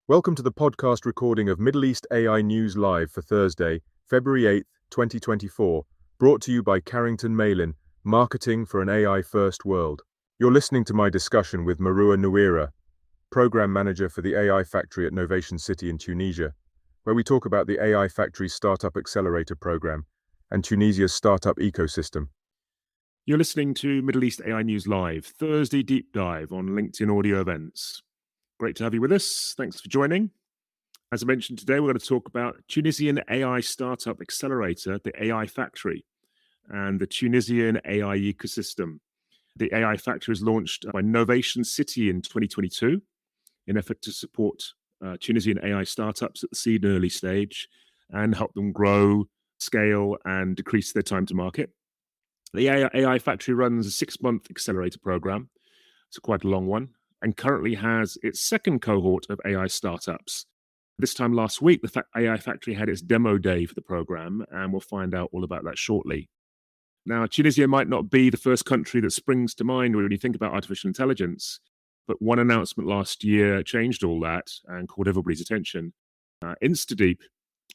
Welcome to the podcast recording of Middle East AI News Live for Thursday, February 8th, 2024, brought to you by Carrington Malin, Marketing for an AI-First World. You're listening to my discussion with Maroua Nouira, Program Manager for the AI Factory at Novation City in Tunisia, where we talk about the AI Factory's Startup Accelerator program and Tunisia's startup ecosystem. You're listening to Middle East AI News Live, Thursday Deep Dive on LinkedIn Audio Events. Great to have you with us. Thanks for joining. As I mentioned today, we're going to talk about Tunisian AI Startup Accelerator, the AI Factory, and the Tunisian AI ecosystem. The AI Factory was launched by Novation City in 2022 in effort to support Tunisian AI startups at the seed and early stage and help them grow, scale, and decrease their time to market. The AI Factory runs a 6-month accelerator program. It's quite a long one, and currently has its second cohort of AI startups. This time last week, the AI Factory had its demo day for the program, and we'll find out all about that shortly. Now, Tunisia might not be the first country that springs to mind when you think about artificial intelligence, but one announcement last year changed all that and caught everybody's attention. Instadeep,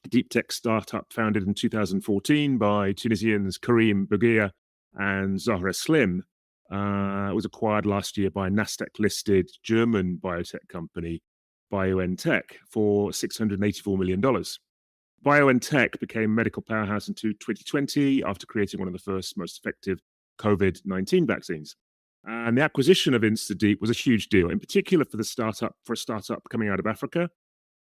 a deep tech startup founded in 2014 by Tunisians Karim Bouguia and Zahra Slim, was acquired last year by a Nasdaq-listed German biotech company, BioNTech, for $684 million. BioNTech became a medical powerhouse in 2020 after creating one of the first most effective COVID-19 vaccines. And the acquisition of Instadeep was a huge deal, in particular for a startup coming out of Africa,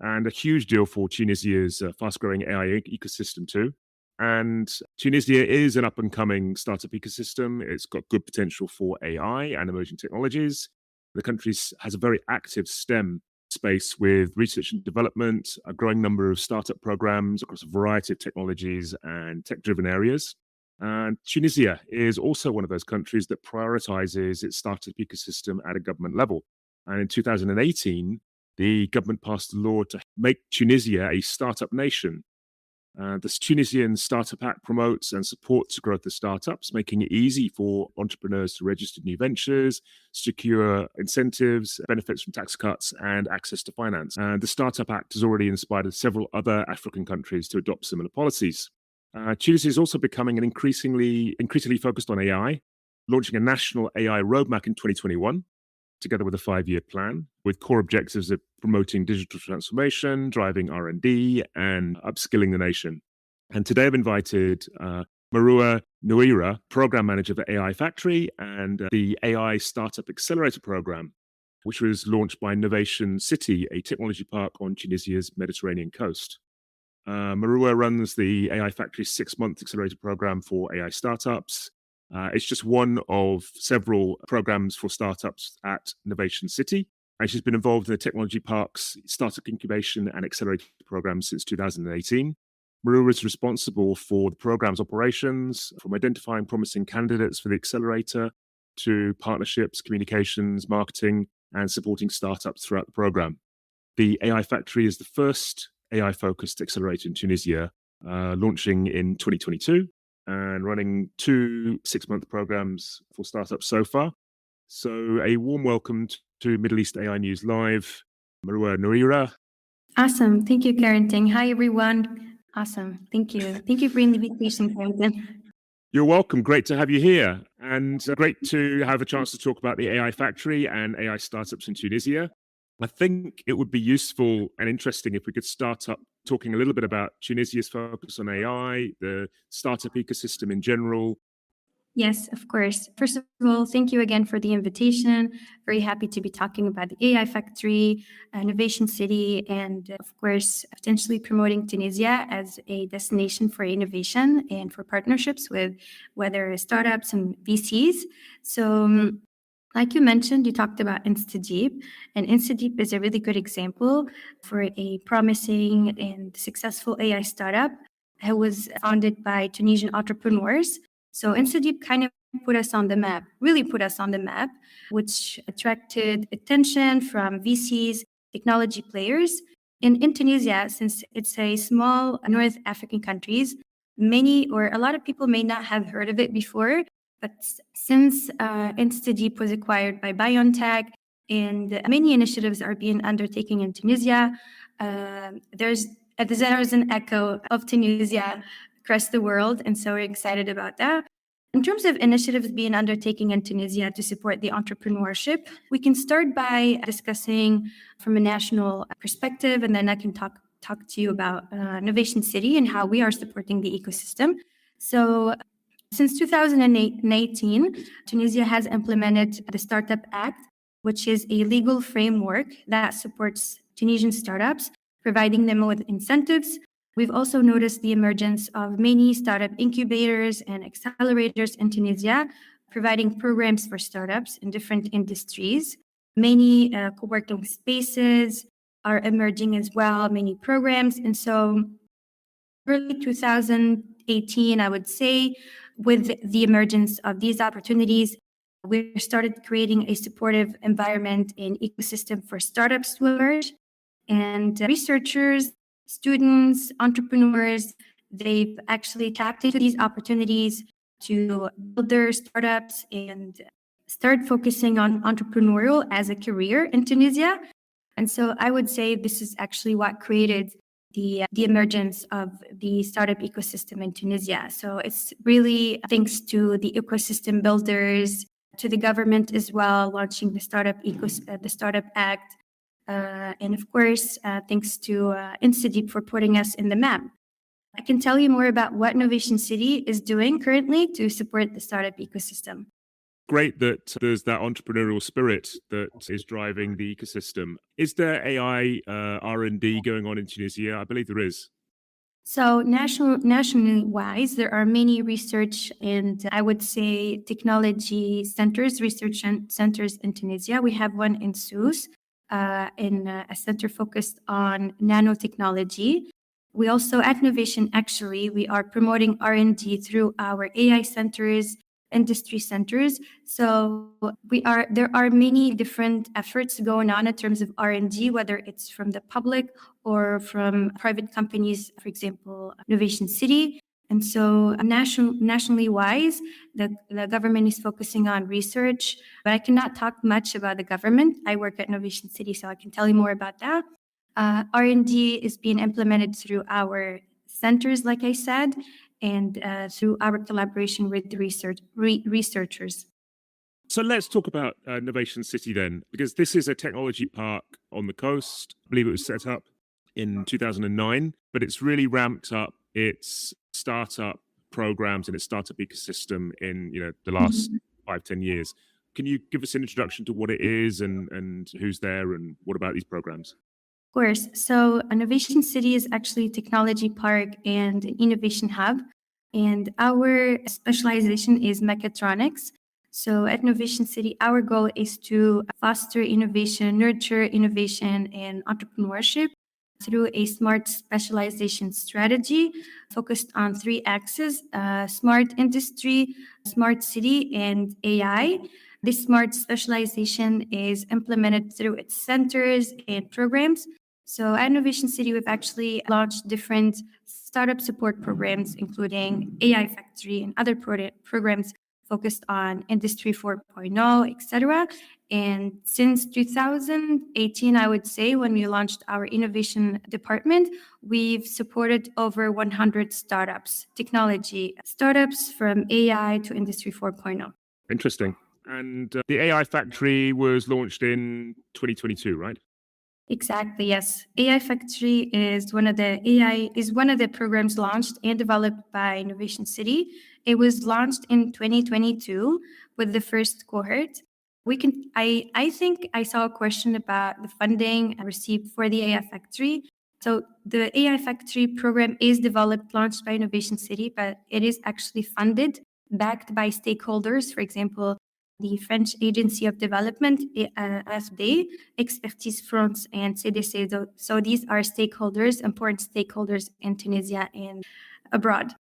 and a huge deal for Tunisia's fast-growing AI ecosystem too. And Tunisia is an up-and-coming startup ecosystem. It's got good potential for AI and emerging technologies. The country has a very active STEM space with research and development, a growing number of startup programs across a variety of technologies and tech-driven areas. And Tunisia is also one of those countries that prioritizes its startup ecosystem at a government level. And in 2018, the government passed a law to make Tunisia a startup nation. The Tunisian Startup Act promotes and supports the growth of startups, making it easy for entrepreneurs to register new ventures, secure incentives, benefits from tax cuts, and access to finance. And the Startup Act has already inspired several other African countries to adopt similar policies. Tunisia is also becoming increasingly focused on AI, launching a national AI roadmap in 2021, together with a 5-year plan, with core objectives of promoting digital transformation, driving R&D, and upskilling the nation. And today I've invited Maroua Nouira, Program Manager for AI Factory and the AI Startup Accelerator Program, which was launched by Novation City, a technology park on Tunisia's Mediterranean coast. Maroua runs the AI Factory's 6-month accelerator program for AI startups. It's just one of several programs for startups at Novation City. And she's been involved in the Technology Park's startup incubation and accelerator program since 2018. Maroua is responsible for the program's operations, from identifying promising candidates for the accelerator to partnerships, communications, marketing, and supporting startups throughout the program. The AI Factory is the first AI-focused accelerator in Tunisia, launching in 2022. And running 2 6-month programs for startups so far. So a warm welcome to Middle East AI News Live, Maroua Nouira. Awesome. Thank you, Carrington. Hi, everyone. Awesome. Thank you. Thank you for the invitation, Carrington. You're welcome. Great to have you here. And great to have a chance to talk about the AI Factory and AI startups in Tunisia. I think it would be useful and interesting if we could start up talking a little bit about Tunisia's focus on AI, the startup ecosystem in general. Yes, of course. First of all, thank you again for the invitation. Very happy to be talking about the AI Factory, Novation City, and of course, potentially promoting Tunisia as a destination for innovation and for partnerships with whether startups and VCs. So, like you mentioned, you talked about Instadeep, and Instadeep is a really good example for a promising and successful AI startup that was founded by Tunisian entrepreneurs. So Instadeep kind of put us on the map, really put us on the map, which attracted attention from VCs, technology players. In Tunisia, since it's a small North African country, many or a lot of people may not have heard of it before. But since Instadeep was acquired by BioNTech and many initiatives are being undertaken in Tunisia. There's an echo of Tunisia across the world, and so we're excited about that. In terms of initiatives being undertaken in Tunisia to support the entrepreneurship, we can start by discussing from a national perspective, and then I can talk to you about Novation City and how we are supporting the ecosystem. So since 2018, Tunisia has implemented the Startup Act, which is a legal framework that supports Tunisian startups, providing them with incentives. We've also noticed the emergence of many startup incubators and accelerators in Tunisia, providing programs for startups in different industries. Many co-working spaces are emerging as well, many programs. And so early 2018, I would say, with the emergence of these opportunities, we started creating a supportive environment and ecosystem for startups to emerge. And researchers, students, entrepreneurs, they've actually tapped into these opportunities to build their startups and start focusing on entrepreneurial as a career in Tunisia. And so I would say this is actually what created the emergence of the startup ecosystem in Tunisia. So it's really thanks to the ecosystem builders, to the government as well, launching the the Startup Act, and of course, thanks to Instadeep for putting us in the map. I can tell you more about what Novation City is doing currently to support the startup ecosystem. Great that there's that entrepreneurial spirit that is driving the ecosystem. Is there AI R&D going on in Tunisia? I believe there is. So nationally wise, there are many research and I would say technology centers, research centers in Tunisia. We have one in Sousse, in a center focused on nanotechnology. We also at Novation, actually, we are promoting R&D through our AI centers, industry centers. So there are many different efforts going on in terms of R&D, whether it's from the public or from private companies, for example, Novation City. And so nationally wise, the government is focusing on research, but I cannot talk much about the government. I work at Novation City, so I can tell you more about that. R&D is being implemented through our centers, like I said, and through our collaboration with the researchers. So let's talk about Novation City then, because this is a technology park on the coast. I believe it was set up in 2009, but it's really ramped up its startup programs and its startup ecosystem in the last 5-10 years. Can you give us an introduction to what it is and who's there and what about these programs? Of course. So Novation City is actually a technology park and an innovation hub. And our specialization is mechatronics. So at Novation City, our goal is to foster innovation, nurture innovation and entrepreneurship through a smart specialization strategy focused on 3 axes: smart industry, smart city, and AI. This smart specialization is implemented through its centers and programs. So at Novation City, we've actually launched different startup support programs, including AI Factory and other programs focused on Industry 4.0, etc. And since 2018, I would say, when we launched our innovation department, we've supported over 100 startups, technology startups from AI to Industry 4.0. Interesting. And the AI Factory was launched in 2022, right? Exactly, yes. AI Factory is one of the programs launched and developed by Novation City. It was launched in 2022 with the first cohort. I think I saw a question about the funding received for the AI Factory. So the AI Factory program is developed, launched by Novation City, but it is actually funded, backed by stakeholders. For example, the French Agency of Development, AFD, Expertise France, and CDC. So these are stakeholders, important stakeholders in Tunisia and abroad.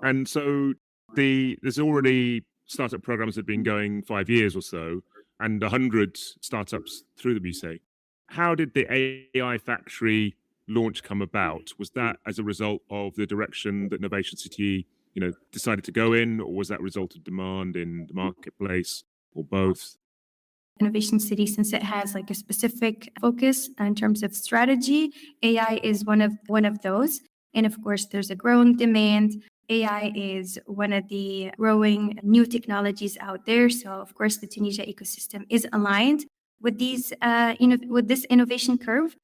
And so there's already startup programs that have been going 5 years or so, and 100 startups through them, you say. How did the AI Factory launch come about? Was that as a result of the direction that Novation City decided to go in, or was that a result of demand in the marketplace, or both? Innovation City, since it has like a specific focus in terms of strategy, AI is one of those. And of course, there's a growing demand. AI is one of the growing new technologies out there. So of course, the Tunisia ecosystem is aligned with with this innovation curve.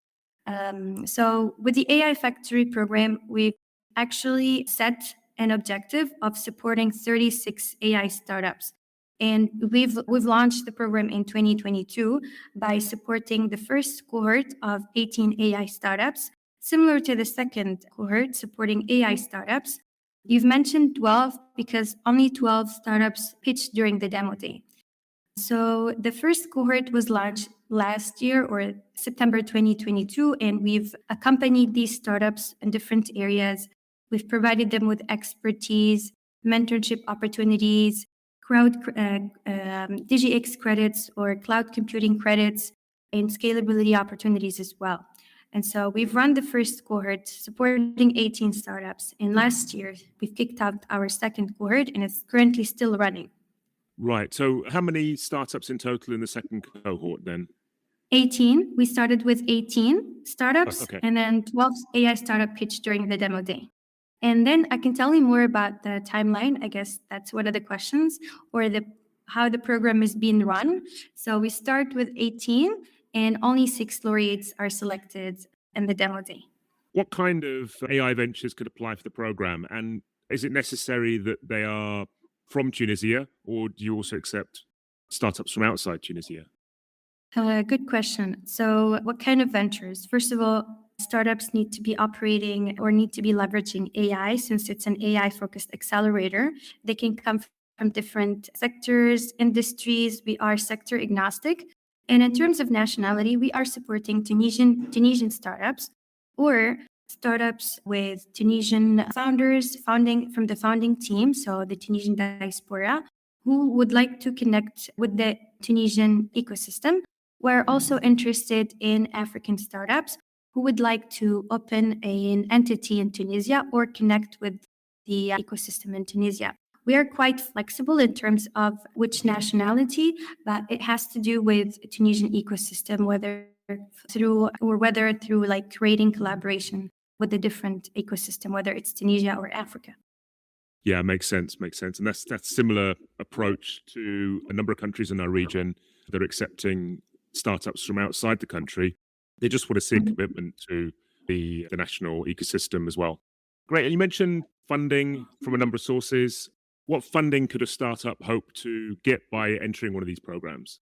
So with the AI Factory program, we've actually set an objective of supporting 36 AI startups. And we've launched the program in 2022 by supporting the first cohort of 18 AI startups, similar to the second cohort supporting AI startups. You've mentioned 12 because only 12 startups pitched during the demo day. So the first cohort was launched last year or September 2022, and we've accompanied these startups in different areas. We've provided them with expertise, mentorship opportunities, DGX credits or cloud computing credits, and scalability opportunities as well. And so we've run the first cohort supporting 18 startups. And last year, we've kicked out our second cohort, and it's currently still running. Right. So how many startups in total in the second cohort then? 18. We started with 18 startups, Okay. and then 12 AI startup pitched during the demo day. And then I can tell you more about the timeline. I guess that's one of the questions, or how the program is being run. So we start with 18, and only 6 laureates are selected in the demo day. What kind of AI ventures could apply for the program? And is it necessary that they are from Tunisia, or do you also accept startups from outside Tunisia? Good question. So what kind of ventures? First of all, startups need to be operating or need to be leveraging AI. Since it's an AI-focused accelerator, they can come from different sectors, industries. We are sector agnostic. And in terms of nationality, we are supporting Tunisian startups or startups with Tunisian founders, from the founding team, so the Tunisian diaspora, who would like to connect with the Tunisian ecosystem. We're also interested in African startups who would like to open an entity in Tunisia or connect with the ecosystem in Tunisia. We are quite flexible in terms of which nationality, but it has to do with Tunisian ecosystem, whether through like creating collaboration with the different ecosystem, whether it's Tunisia or Africa. Yeah, makes sense. And that's similar approach to a number of countries in our region that are accepting startups from outside the country. They just want to see a commitment to the national ecosystem as well. Great. And you mentioned funding from a number of sources. What funding could a startup hope to get by entering one of these programs?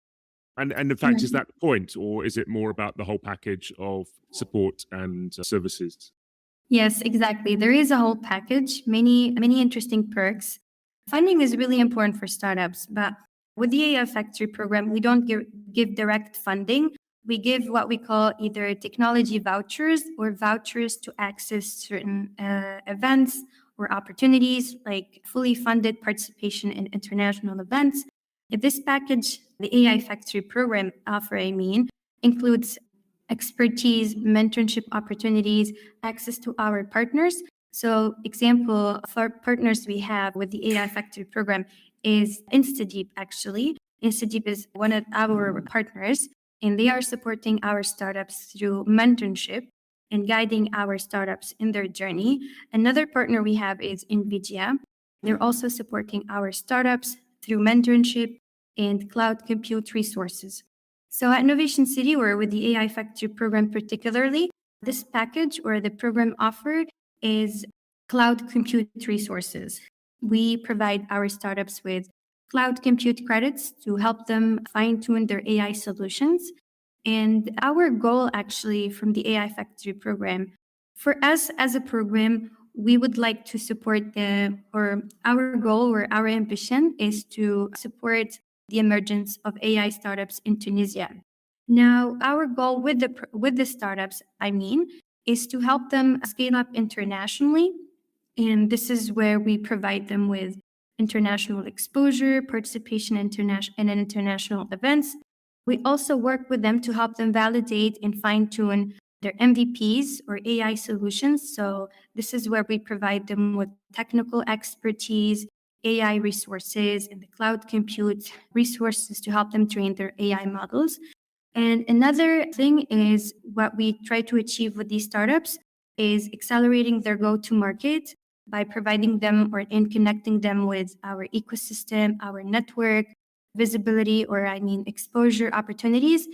And in fact, is that the point, or is it more about the whole package of support and services? Yes, exactly. There is a whole package, many interesting perks. Funding is really important for startups, but with the AI Factory program, we don't give direct funding. We give what we call either technology vouchers or vouchers to access certain events or opportunities, like fully funded participation in international events. This package, the AI Factory program includes expertise, mentorship opportunities, access to our partners. So example of our partners we have with the AI Factory program is Instadeep, actually. Instadeep is one of our partners, and they are supporting our startups through mentorship and guiding our startups in their journey. Another partner we have is NVIDIA. They're also supporting our startups through mentorship and cloud compute resources. So at Novation City, or with the AI Factory program particularly, this package or the program offered is cloud compute resources. We provide our startups with cloud compute credits to help them fine-tune their AI solutions. And our goal actually from the AI Factory program, for us as a program, we would like to support our goal or our ambition is to support the emergence of AI startups in Tunisia. Now, our goal with the startups, is to help them scale up internationally. And this is where we provide them with international exposure, participation in international events. We also work with them to help them validate and fine-tune their MVPs or AI solutions. So this is where we provide them with technical expertise, AI resources and the cloud compute resources to help them train their AI models. And another thing is what we try to achieve with these startups is accelerating their go-to-market by providing them and connecting them with our ecosystem, our network, visibility, exposure opportunities.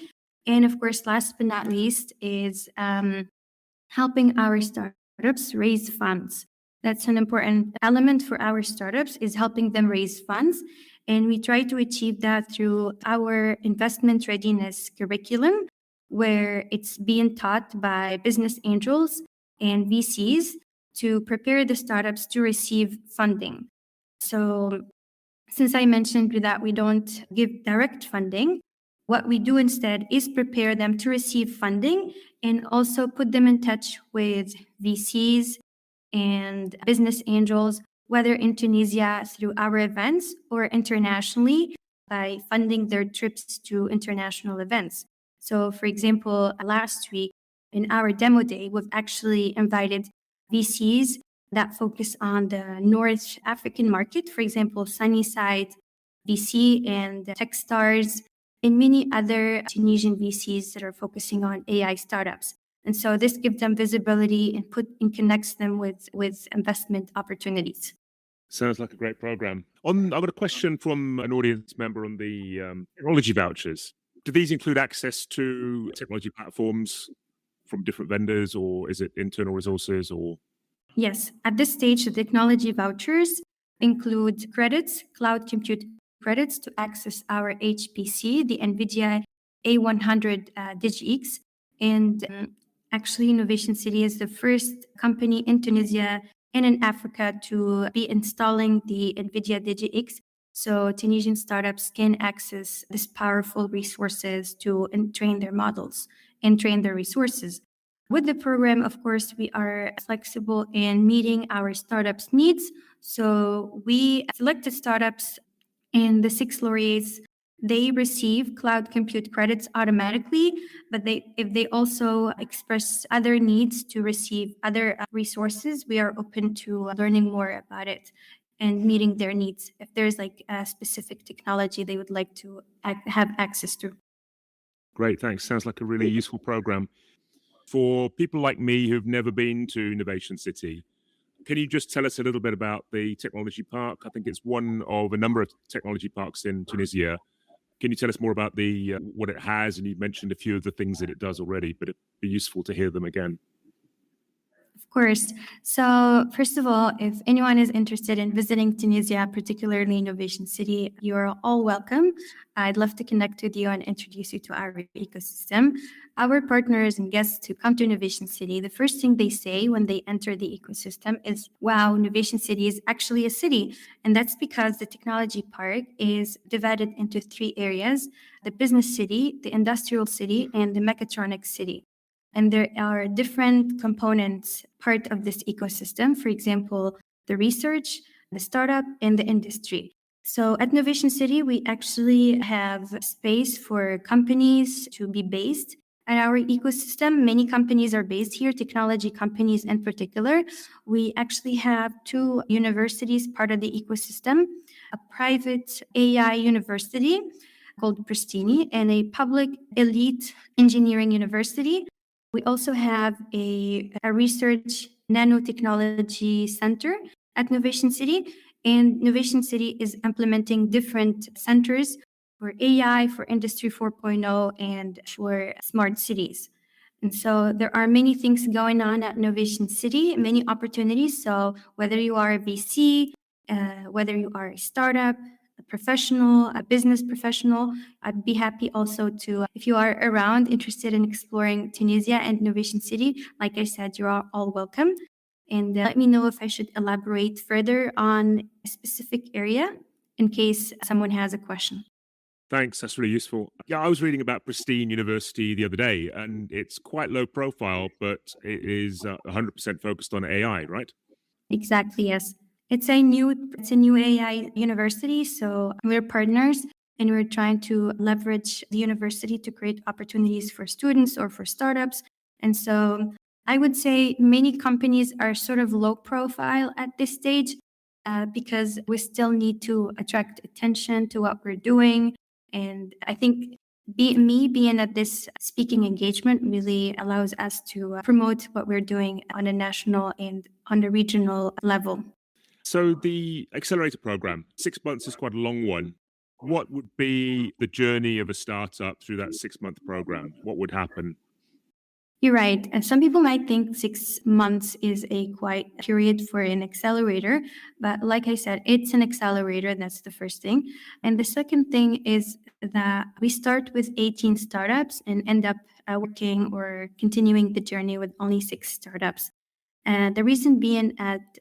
And of course, last but not least is helping our startups raise funds. That's an important element for our startups, is helping them raise funds. And we try to achieve that through our investment readiness curriculum, where it's being taught by business angels and VCs to prepare the startups to receive funding. So since I mentioned that we don't give direct funding, what we do instead is prepare them to receive funding and also put them in touch with VCs and business angels, whether in Tunisia through our events or internationally by funding their trips to international events. So, for example, last week in our demo day, we've actually invited VCs that focus on the North African market, for example, Sunnyside VC and Techstars, and many other Tunisian VCs that are focusing on AI startups. And so this gives them visibility and connects them with investment opportunities. Sounds like a great program. I've got a question from an audience member on the technology vouchers. Do these include access to technology platforms from different vendors, or is it internal resources? Or Yes, at this stage, the technology vouchers include credits, cloud compute credits to access our HPC, the NVIDIA A100 DigiX. And actually, Novation City is the first company in Tunisia and in Africa to be installing the NVIDIA DigiX. So Tunisian startups can access these powerful resources to train their models and train their resources. With the program, of course, we are flexible in meeting our startups' needs. So we selected startups, and the 6 laureates, they receive cloud compute credits automatically, but if they also express other needs to receive other resources, we are open to learning more about it and meeting their needs if there's like a specific technology they would like to have access to. great, thanks. Sounds like a really useful program. For people like me who've never been to Novation City, can you just tell us a little bit about the technology park? I think it's one of a number of technology parks in Tunisia. Can you tell us more about the what it has? And you've mentioned a few of the things that it does already, but it'd be useful to hear them again. Of course. So, first of all, if anyone is interested in visiting Tunisia, particularly Novation City, you are all welcome. I'd love to connect with you and introduce you to our ecosystem. Our partners and guests who come to Novation City, the first thing they say when they enter the ecosystem is, wow, Novation City is actually a city. And that's because the technology park is divided into 3 areas: the business city, the industrial city, and the mechatronics city. And there are different components part of this ecosystem. For example, the research, the startup, and the industry. So at Novation City, we actually have space for companies to be based at our ecosystem. Many companies are based here, technology companies in particular. We actually have 2 universities part of the ecosystem, a private AI university called Pristini and a public elite engineering university. We also have a research nanotechnology center at Novation City, and Novation City is implementing different centers for AI, for Industry 4.0, and for smart cities. And so there are many things going on at Novation City, many opportunities. So whether you are a VC, whether you are a startup, a professional, a business professional, I'd be happy also to, if you are around, interested in exploring Tunisia and Novation City, like I said, you're all welcome. And let me know if I should elaborate further on a specific area in case someone has a question. Thanks, that's really useful. Yeah, I was reading about Pristine University the other day, and it's quite low profile, but it is 100% focused on AI, right? Exactly, yes. It's a new AI university, so we're partners and we're trying to leverage the university to create opportunities for students or for startups. And so I would say many companies are sort of low profile at this stage, because we still need to attract attention to what we're doing. And I think being at this speaking engagement really allows us to promote what we're doing on a national and on the regional level. So the accelerator program, 6 months is quite a long one. What would be the journey of a startup through that 6-month program? What would happen? You're right. And some people might think 6 months is a quiet period for an accelerator. But like I said, it's an accelerator. That's the first thing. And the second thing is that we start with 18 startups and end up working or continuing the journey with only 6 startups. And the reason being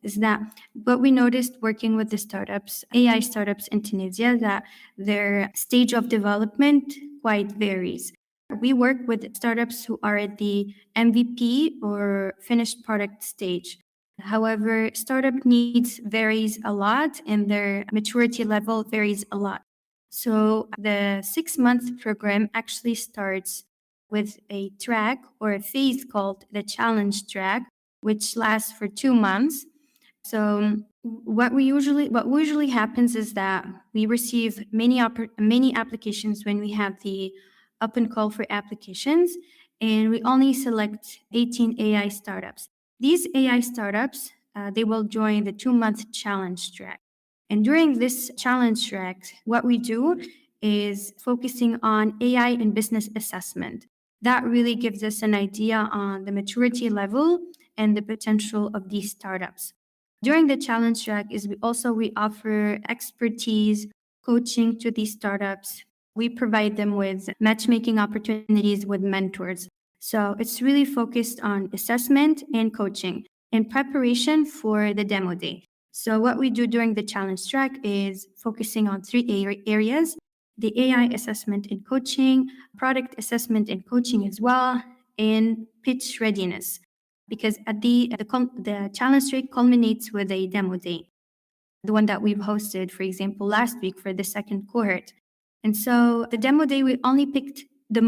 is that what we noticed working with the startups, AI startups in Tunisia, that their stage of development quite varies. We work with startups who are at the MVP or finished product stage. However, startup needs varies a lot and their maturity level varies a lot. So the 6-month program actually starts with a track or a phase called the challenge track, which lasts for 2 months. So what usually happens is that we receive many applications when we have the open call for applications, and we only select 18 AI startups. These AI startups they will join the 2-month challenge track. And during this challenge track, what we do is focusing on AI and business assessment. That really gives us an idea on the maturity level and the potential of these startups. During the challenge track we offer expertise, coaching to these startups. We provide them with matchmaking opportunities with mentors. So it's really focused on assessment and coaching in preparation for the demo day. So what we do during the challenge track is focusing on 3 areas: the AI assessment and coaching, product assessment and coaching as well, and pitch readiness. Because at the challenge track culminates with a demo day, the one that we've hosted, for example, last week for the second cohort. And so the demo day, we only picked the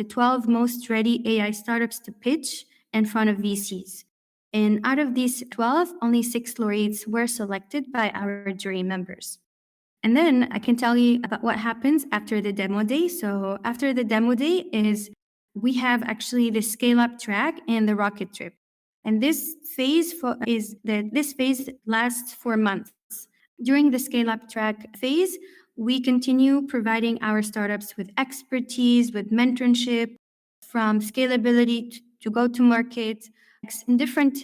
12 most ready AI startups to pitch in front of VCs. And out of these 12, only 6 laureates were selected by our jury members. And then I can tell you about what happens after the demo day. So after the demo day we have actually the scale up track and the rocket trip. And this phase lasts 4 months. During the scale up track phase, we continue providing our startups with expertise, with mentorship, from scalability to go to market, in different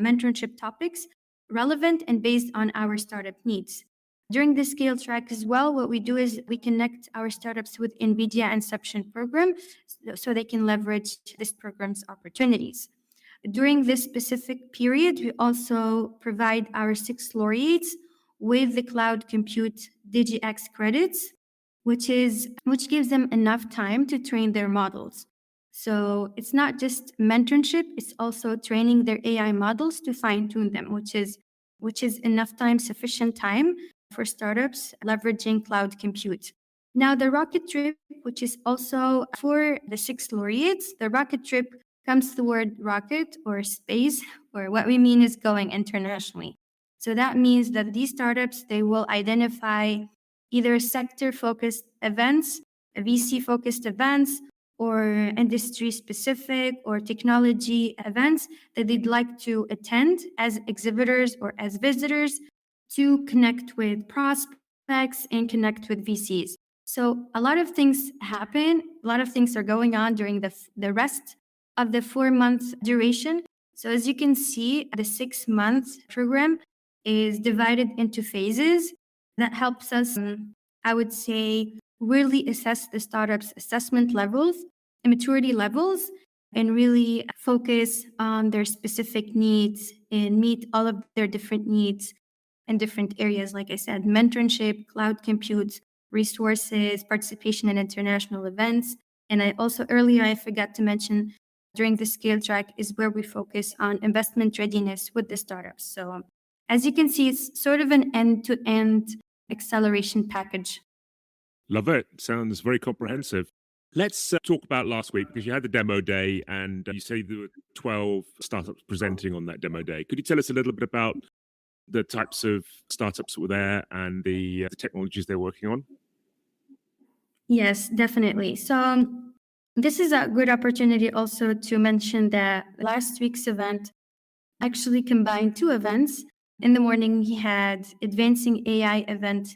mentorship topics, relevant and based on our startup needs. During the scale track as well, what we do is we connect our startups with NVIDIA Inception program so they can leverage this program's opportunities. During this specific period, we also provide our 6 laureates with the cloud compute DigiX credits, which gives them enough time to train their models. So it's not just mentorship, it's also training their AI models to fine-tune them, which is enough time, sufficient time for startups leveraging cloud compute. Now, the rocket trip, which is also for the 6 laureates, the rocket trip comes the word rocket or space, or what we mean is going internationally. So that means that these startups, they will identify either sector-focused events, VC-focused events, or industry-specific or technology events that they'd like to attend as exhibitors or as visitors to connect with prospects and connect with VCs. So a lot of things happen, a lot of things are going on during the rest of the 4-month duration. So as you can see, the 6-month program is divided into phases. That helps us, I would say, really assess the startup's assessment levels and maturity levels, and really focus on their specific needs and meet all of their different needs in different areas. Like I said, mentorship, cloud compute, resources, participation in international events. And earlier I forgot to mention, during the scale track is where we focus on investment readiness with the startups. So as you can see, it's sort of an end-to-end acceleration package. Love it. Sounds very comprehensive. Let's talk about last week, because you had the demo day and you say there were 12 startups presenting on that demo day. Could you tell us a little bit about the types of startups that were there and the technologies they're working on? Yes, definitely. So this is a good opportunity also to mention that last week's event actually combined two events. In the morning, we had Advancing AI event,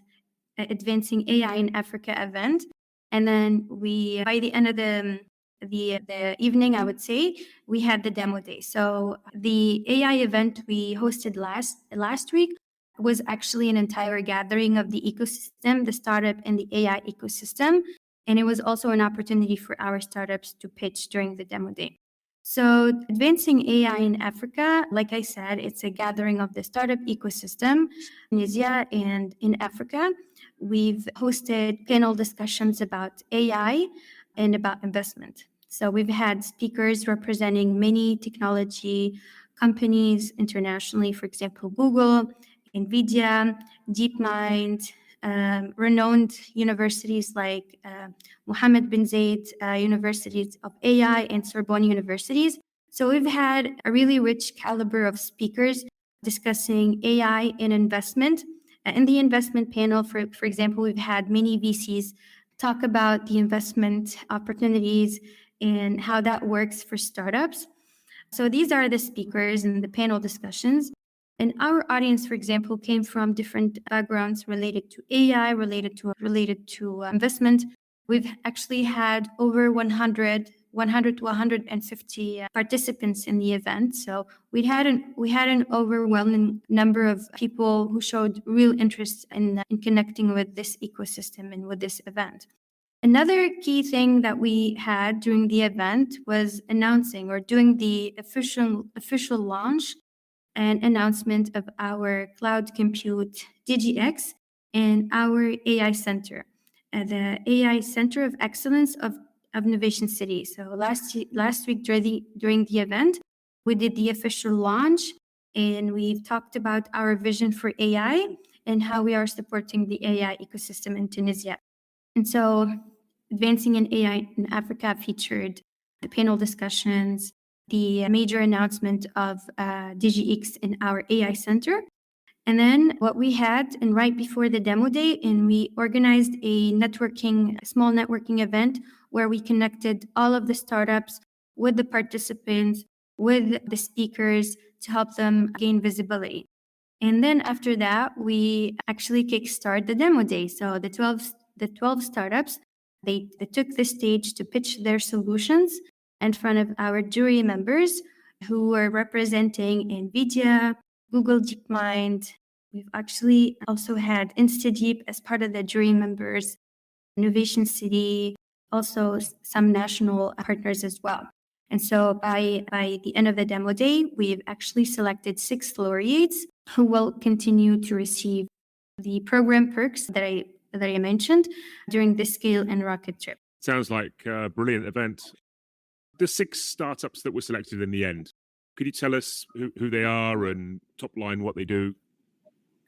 Advancing AI in Africa event, and then we by the end of the evening, I would say, we had the demo day. So the AI event we hosted last week was actually an entire gathering of the ecosystem, the startup and the AI ecosystem. And it was also an opportunity for our startups to pitch during the demo day. So Advancing AI in Africa, like I said, it's a gathering of the startup ecosystem, Tunisia and in Africa. We've hosted panel discussions about AI and about investment. So we've had speakers representing many technology companies internationally, for example, Google, NVIDIA, DeepMind, renowned universities like Mohammed bin Zayed universities of AI and Sorbonne universities. So we've had a really rich caliber of speakers discussing AI and investment. In the investment panel, for example, we've had many VCs talk about the investment opportunities and how that works for startups. So these are the speakers and the panel discussions. And our audience, for example, came from different backgrounds related to AI, related to investment. We've actually had over 100 to 150 participants in the event. So we had an overwhelming number of people who showed real interest in connecting with this ecosystem and with this event. Another key thing that we had during the event was announcing or doing the official launch and announcement of our cloud compute DGX and our AI center, the AI Center of Excellence of Novation City. So last week during the event, we did the official launch and we've talked about our vision for AI and how we are supporting the AI ecosystem in Tunisia. And so Advancing in AI in Africa featured the panel discussions, the major announcement of DGX in our AI center. And then what we had, and right before the demo day, and we organized a small networking event where we connected all of the startups with the participants, with the speakers to help them gain visibility. And then after that, we actually kickstart the demo day. So the 12 startups, they took the stage to pitch their solutions in front of our jury members who were representing NVIDIA, Google DeepMind. We've actually also had Instadeep as part of the jury members, Novation City, also some national partners as well. And so by the end of the demo day, we've actually selected 6 laureates who will continue to receive the program perks that I mentioned during the Scale and Rocket trip. Sounds like a brilliant event. The 6 startups that were selected in the end, could you tell us who they are and top line what they do?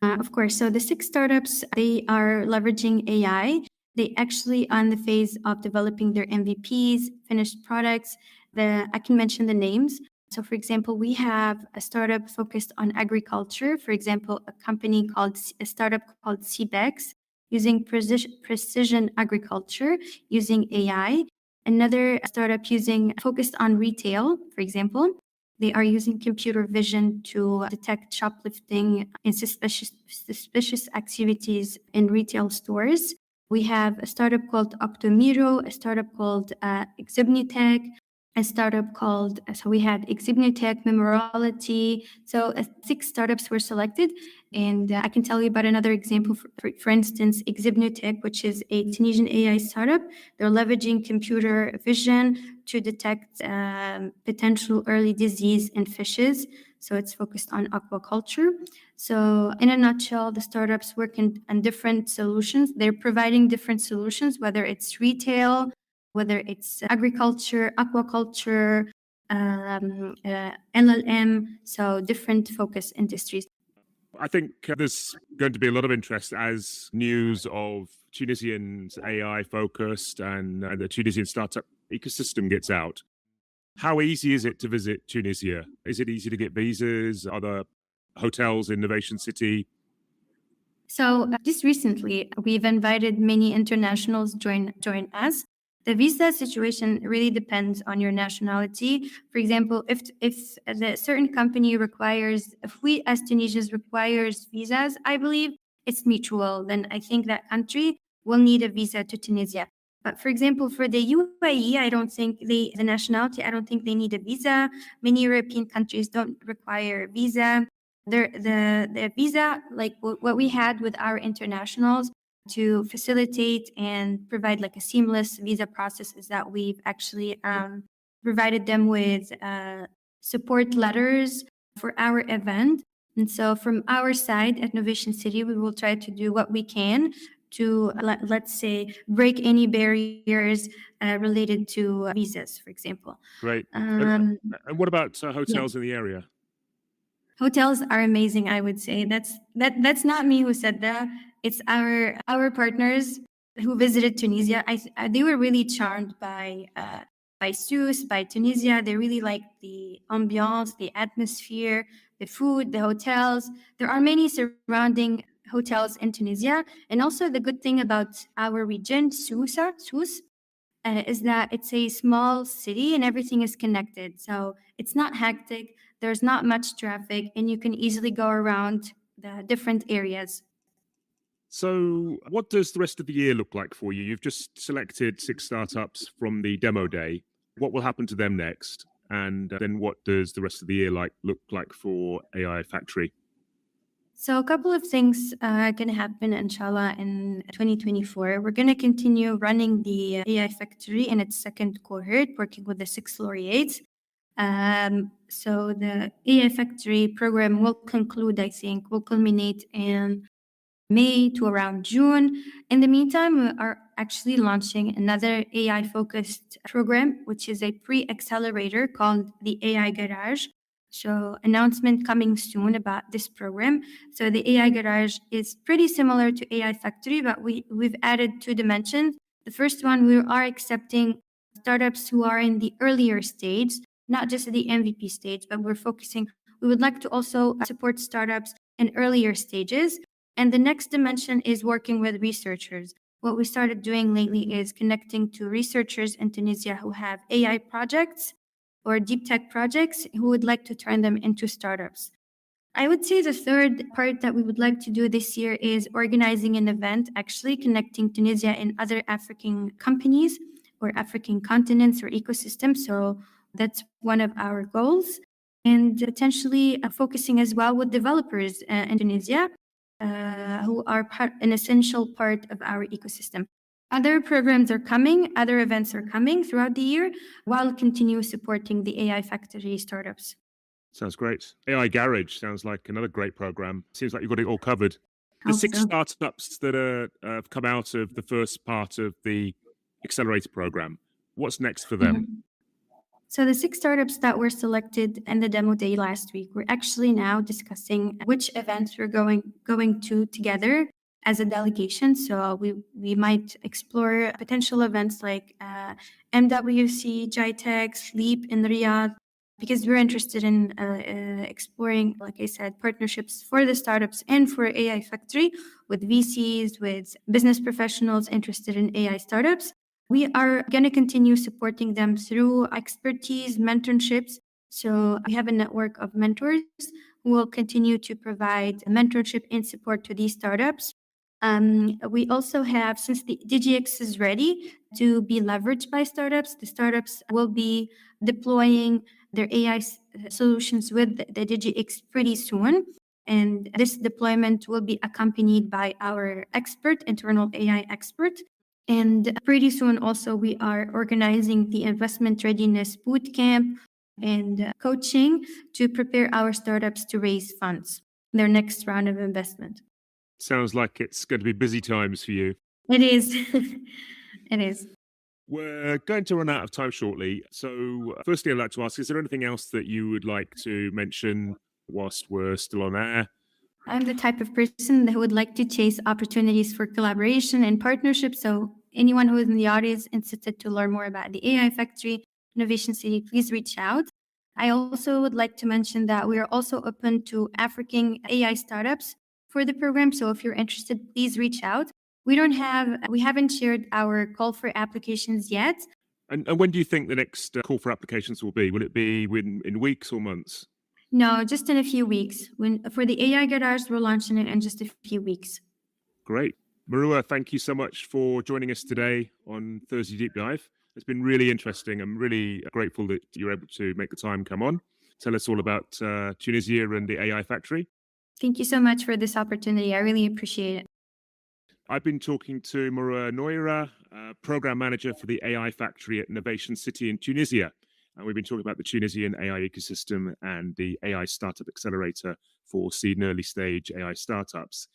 Of course. So the 6 startups, they are leveraging AI. They actually on the phase of developing their MVPs, finished products. I can mention the names. So for example, we have a startup focused on agriculture. For example, a startup called CBEX using precision agriculture using AI. Another startup focused on retail, for example. They are using computer vision to detect shoplifting and suspicious activities in retail stores. We have a startup called Octomiro, a startup called Exibnitech, a startup called, so we had Exibnitech, Memorality. So 6 startups were selected. And I can tell you about another example. For instance, Exibnitech, which is a Tunisian AI startup. They're leveraging computer vision to detect potential early disease in fishes. So it's focused on aquaculture. So in a nutshell, the startups work on different solutions. They're providing different solutions, whether it's retail, whether it's agriculture, aquaculture, LLM, so different focus industries. I think there's going to be a lot of interest as news of Tunisians AI focused and the Tunisian startup ecosystem gets out. How easy is it to visit Tunisia? Is it easy to get visas? Are there hotels in Novation City? So just recently, we've invited many internationals join us. The visa situation really depends on your nationality. For example, if the certain company requires, if we as Tunisians requires visas, I believe it's mutual. Then I think that country will need a visa to Tunisia. But for example, for the UAE, I don't think the nationality, I don't think they need a visa. Many European countries don't require a visa. The visa, like what we had with our internationals to facilitate and provide like a seamless visa process, is that we've actually provided them with support letters for our event. And so from our side at Novation City, we will try to do what we can to, let's say, break any barriers related to visas, for example. Great. And what about hotels Yeah. in the area? Hotels are amazing, I would say. That's not me who said that. It's our partners who visited Tunisia. They were really charmed by Sousse, by Tunisia. They really liked the ambiance, the atmosphere, the food, the hotels. There are many surrounding hotels in Tunisia, and also the good thing about our region, Sousse, is that it's a small city and everything is connected. So it's not hectic, there's not much traffic, and you can easily go around the different areas. So, what does the rest of the year look like for you? You've just selected 6 startups from the demo day. What will happen to them next? And then what does the rest of the year look like for AI Factory? So a couple of things can happen, inshallah, in 2024. We're going to continue running the AI Factory in its second cohort, working with the 6 laureates. So the AI Factory program will conclude, I think, will culminate in May to around June. In the meantime, we are actually launching another AI-focused program, which is a pre-accelerator called the AI Garage. So announcement coming soon about this program. So the AI Garage is pretty similar to AI Factory, but we've added 2 dimensions. The first one, we are accepting startups who are in the earlier stage, not just the MVP stage, but we would like to also support startups in earlier stages. And the next dimension is working with researchers. What we started doing lately is connecting to researchers in Tunisia who have AI projects or deep tech projects who would like to turn them into startups. I would say the third part that we would like to do this year is organizing an event, actually connecting Tunisia and other African companies or African continents or ecosystems. So that's one of our goals. And potentially focusing as well with developers in Tunisia who are an essential part of our ecosystem. Other programs are coming, other events are coming throughout the year, while continue supporting the AI Factory startups. Sounds great. AI Garage sounds like another great program. Seems like you've got it all covered. The Hope 6 so. startups that have come out of the first part of the accelerator program, what's next for them? Mhm. So the 6 startups that were selected in the demo day last week, we're actually now discussing which events we're going to together as a delegation. So we might explore potential events like MWC, JITEX, Sleep in Riyadh, because we're interested in exploring, like I said, partnerships for the startups and for AI Factory with VCs, with business professionals interested in AI startups. We are going to continue supporting them through expertise, mentorships. So we have a network of mentors who will continue to provide mentorship and support to these startups. We also have, since the DGX is ready to be leveraged by startups, the startups will be deploying their AI solutions with the DGX pretty soon. And this deployment will be accompanied by our internal AI expert. And pretty soon also we are organizing the investment readiness bootcamp and coaching to prepare our startups to raise funds, their next round of investment. Sounds like it's going to be busy times for you. It is. It is. We're going to run out of time shortly. So, firstly, I'd like to ask, is there anything else that you would like to mention whilst we're still on air? I'm the type of person who would like to chase opportunities for collaboration and partnership. So anyone who is in the audience interested to learn more about the AI Factory, Novation City, please reach out. I also would like to mention that we are also open to African AI startups for the program. So if you're interested, please reach out. We haven't shared our call for applications yet. And when do you think the next call for applications will be? Will it be in weeks or months? No, just in a few weeks. For the AI Garage, we're launching it in just a few weeks. Great. Maroua, thank you so much for joining us today on Thursday Deep Dive. It's been really interesting. I'm really grateful that you're able to make the time come on. Tell us all about Tunisia and the AI factory. Thank you so much for this opportunity. I really appreciate it. I've been talking to Maroua Nouira, program manager for the AI factory at Novation City in Tunisia. And we've been talking about the Tunisian AI ecosystem and the AI startup accelerator for seed and early stage AI startups.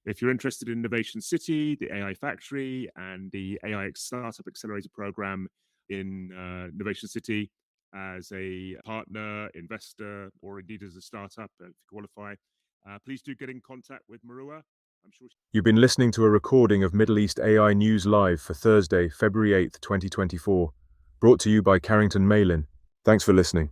If you're interested in Novation City, the AI factory, and the AI startup accelerator program in Novation City as a partner, investor, or indeed as a startup, if you qualify, please do get in contact with Maroua. I'm sure. You've been listening to a recording of Middle East AI News Live for Thursday, February 8th, 2024, brought to you by Carrington Malin. Thanks for listening.